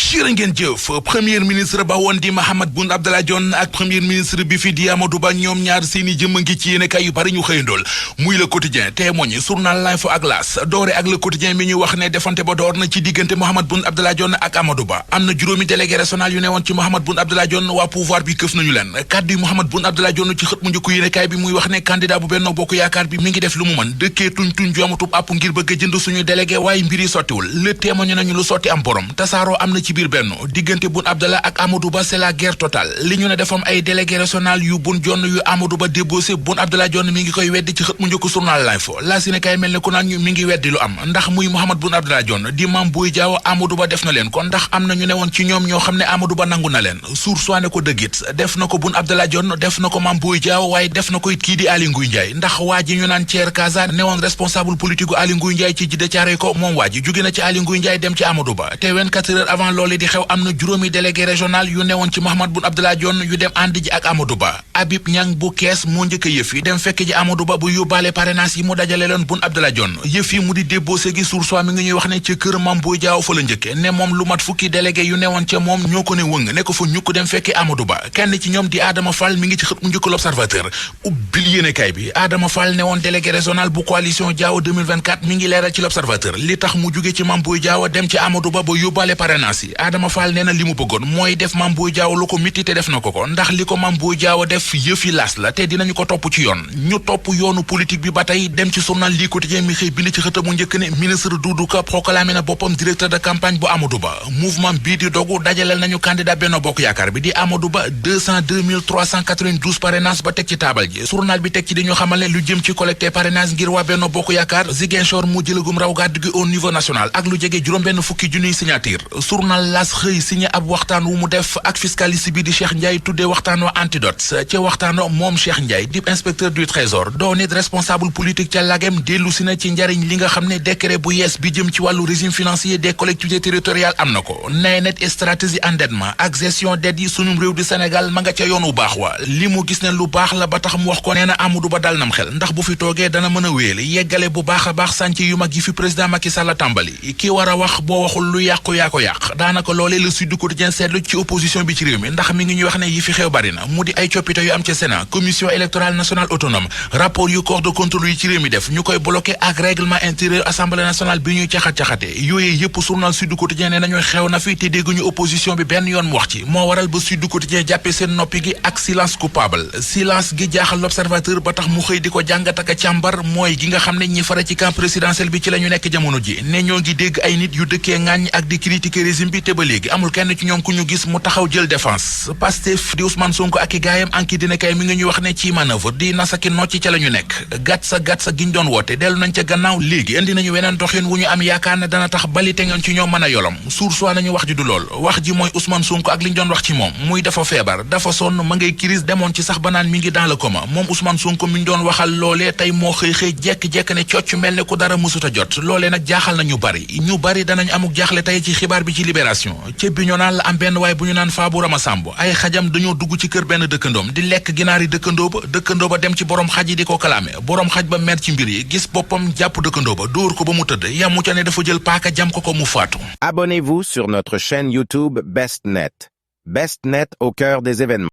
jërë ngeen jëf premier ministre ba woon di Mahammed Boun Abdallah Dionne ak premier ministre bi fi di Amadou Ba ñoom ñaar seeni jëmm ngi ci yéenekaay yu bari ñu xëyandool muy Le Quotidien Témoin journal L'Info ak L'As doore ak Le Quotidien mi ñu wax ne defante ba door na ci diggante Mahammed Boun Abdallah Dionne ak Amadou Ba am na juróomi délégué régional yu ne woon ci Mahammed Boun Abdallah Dionne waa pouvoir bi këf nañu leen kàddu yu Mahammed Boun Abdallah Dionne ci xët mu njëkk yéenekaay bi muy wax ne candidat bu Benno Bokk Yaakaar bi mi ngi def lu mu mën dëkkee tuñ ju amatub àpp ngir bëgg a jënd suñu délégué waaye mbir yi sottiwul Le Témoin nañu lu sotti am borom tasaaroo am na ci biir Benno diggante Boun Abdallah ak Amadou Ba c'est la guerre totale li ñu ne defam ay délégué régional yu Boun Dionne yu Amadou Ba débossé Boun Abdallah Dionne mi ngi koy weddi ci xët mu njëkk journal L'Info la si ne kay mel ne ku naan ñu mi ngi weddi lu am ndax muy Mahammed Boun Abdallah Dionne di Mame Boye Diao Amadou Ba def na leen kon ndax am na ñu ne woon ci ñoom ñoo xam ne Amadou Ba nangu na leen source ne ko dëggit def na ko Boun Abdallah Dionne def na ko Mame Boye Diao waaye def na ko it kii di Aly Ngouille Ndiaye ndax waa ji ñu naan Thier Kaza ne woon responsable politique u Aly Ngouille Ndiaye ci Djiddah Thiaroye Kao moom waa ji jóge na ci Aly Ngouille Ndiaye dem ci Amadou Ba te 24 heures avant loolu di xew am na juróomi délégué régional yu newoon ci Mahammed Boun Abdallah Dionne yu dem ànd ji ak Amadou Ba Habib Niang bu Kees moo njëkk a yëf yi dem fekk ji Amadou Ba bu yóbbaale parrainage yi mu dajale leen Boun Abdallah Dionne yëf yi mu di débossé gi source mi ngi ñuy wax ne ci kër Mame Boye Diao fa la njëkke ne moom lu mat fukki délégué yu newoon ca moom ñoo ko ne wëng ne ko fa ñukk dem fekki Amadou Ba kenn ci ñoom di Adama Fall mi ngi ci xët mu njëkk L'Observateur ubbil yéenekaay bi Adama Fall ne woon délégué régional bu coalition Diao 2024 mi ngi leeral ci L'Observateur li tax mu jóge ci Mame Boye Diao dem ci Amadou Ba ba yóbbaale parrainage yi Adama Fall nee na li mu bëggoon mooy def Mame Boye Diao lu ko mitti te def na ko ndax li ko Mame Boye Diao def yëfi las la te dinañu ko topp ci yoon ñu topp yoonu politique bi ba tey dem ci journal Le Quotidien mi xëy bind ci xëtamu njëkk ne ministre Doudou Ka proclamé na boppam directeur de campagne bu Amadou Ba mouvement bii di dogu dajaleel nañu candidat Benno Bokk Yaakaar bi di Amadou Ba 202 392 parrainage ba teg ci taabal ji journal bi teg ci di ñu xamal ne lu jëm ci collecté parrainage ngir waa Benno Bokk Yaakaar Ziguinchor mu jëlagum raw gàddu gi au niveau national ak lu jege juróom-benn fukki junniy signature journal L'As xëy signé ab waxtaan wu mu def ak fiscaliste bi di Cheikh Ndiaye tuddee waxtaan wa antidote ca waxtaan wa moom Cheikh Ndiaye di inspecteur du trésor doo nit responsable politique ca lagem dellu si na ci njariñ li nga xam ne décret bu yees bi jëm ci wàllu régime financier des collectivités territoriales am na ko nee net stratégie endettement ak gestion dette yi sunum réew di Sénégal ma nga ca yoon wu baax wa li mu gis ne lu baax la ba tax mu wax ko nee na Amadou Ba dal nam xel ndax bu fi toogee dana mën a wéele yeggale bu baax a baax sànc yu mag yi fi président Macky Sall tàmbali ki war a wax boo waxul lu yàqu yaa ko yàq daanaka loolee le Sud Quotidien seetlu ci opposition bi ci réew mi ndax mi ngi ñuy wax ne yi fi xew bari na mu di ay coppite yu am ca Sénat commission électorale nationale autonome rapport yu corps de contrôle yi ci réew mi def ñu koy bloqué ak règlement intérieur assemblée nationale bi ñuy caxat-caxate yooyee yëpp journal Sud Quotidien ne nañu xew na fi te dégguñu opposition bi benn yoon mu wax ci moo waral ba Sud Quotidien jàppe seen noppi gi ak silence coupable silence gi jaaxal L'Observateur ba tax mu xëy di ko jàngat ak càmbar mooy gi nga xam ne ñi fara ci camp présidentiel bi ci la ñu nekk jamono ji ne ñoo ngi dégg ay nit yu dëkkee ŋàññ ak di critiquer régime bi te ba léegi amul kenn ci ñoom ku ñu gis mu taxaw jël défense Pastef di Ousmane Sonko ak i gaayam anki dina kay mi ngi ñuy wax ne ci manœuvre di nasaki nocci ca la ñu nekk gàtt sa gi ñu doon woote dellu nañ ca gannaaw léegi indi nañu weneen doxin wu ñu am yaakaar ne dana tax bali te ngeen ci ñoom mën a yolom sursoi nañu wax ji du lool wax ji mooy Ousmane Sonko ak li ñu doon wax ci moom muy dafa feebar dafa sonn ma ngay crise demoon ci sax ba naan mi ngi dans le coma moom Ousmane Sonko mi ñu doon waxal loolee tey moo xëy jekk-jekk ne cocc mel ne ku dara mësuta jot loolee nag jaaxal na ñu bari danañ amuk jaaxle tey ci xibaar bi ci Libération ca bi ñoo naan la am benn waaye bu ñu naan Faabu Rama Samb ay xajam dañoo dugg ci kër benn dëkkandoom di lekk ginaar yi dëkkandoo ba dem ci borom xaj yi di ko kalaame borom xaj ba mer ci mbir yi gis boppam jàpp dëkkandoo ba dóor ko ba mu tëdd yamu ca ne dafa jël paaka jam ko mu faatu. Abonnez-vous sur notre chaîne YouTube BestNet. BestNet au cœur des événements.